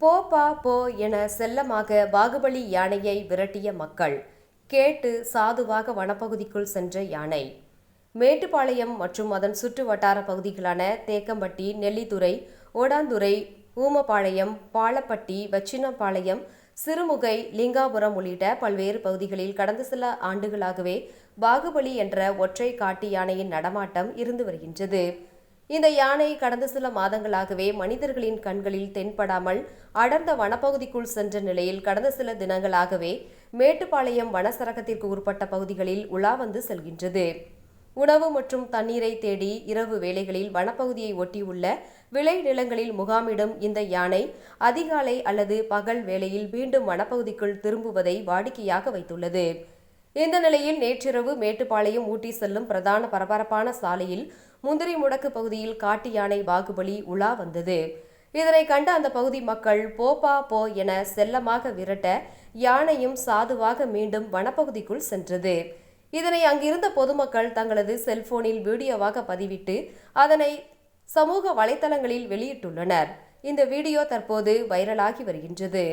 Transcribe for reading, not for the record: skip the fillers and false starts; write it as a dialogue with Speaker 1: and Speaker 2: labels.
Speaker 1: பா போ என செல்லமாக பாகுபலி யானையை விரட்டிய மக்கள். கேட்டு சாதுவாக வனப்பகுதிக்குள் சென்ற யானை. மேட்டுப்பாளையம் மற்றும் அதன் சுற்று வட்டார பகுதிகளான தேக்கம்பட்டி, நெல்லித்துறை, ஓடாந்துறை, ஊமபாளையம், பாலப்பட்டி, வச்சினப்பாளையம், சிறுமுகை, லிங்காபுரம் உள்ளிட்ட பல்வேறு பகுதிகளில் கடந்த சில ஆண்டுகளாகவே பாகுபலி என்ற ஒற்றை காட்டு யானையின் நடமாட்டம் இருந்து வருகின்றது. இந்த யானை கடந்த சில மாதங்களாகவே மனிதர்களின் கண்களில் தென்படாமல் அடர்ந்த வனப்பகுதிக்குள் சென்ற நிலையில் கடந்த சில தினங்களாகவே மேட்டுப்பாளையம் வனச்சரகத்திற்கு உட்பட்ட பகுதிகளில் உலா வந்து செல்கின்றது. உணவு மற்றும் தண்ணீரை தேடி இரவு வேளைகளில் வனப்பகுதியை ஒட்டியுள்ள விளை நிலங்களில் முகாமிடும் இந்த யானை அதிகாலை அல்லது பகல் வேளையில் மீண்டும் வனப்பகுதிக்குள் திரும்புவதை வாடிக்கையாக வைத்துள்ளது. இந்த நிலையில் நேற்றிரவு மேட்டுப்பாளையம் ஊட்டி செல்லும் பிரதான பரபரப்பான சாலையில் முந்திரி முடக்கு பகுதியில் காட்டு யானை பாகுபலி உலா வந்தது. இதனை கண்ட அந்த பகுதி மக்கள் பா போ என செல்லமாக விரட்ட யானையும் சாதுவாக மீண்டும் வனப்பகுதிக்குள் சென்றது. இதனை அங்கிருந்த பொதுமக்கள் தங்களது செல்போனில் வீடியோவாக பதிவிட்டு அதனை சமூக வலைதளங்களில் வெளியிட்டுள்ளனர். இந்த வீடியோ தற்போது வைரலாகி வருகின்றது.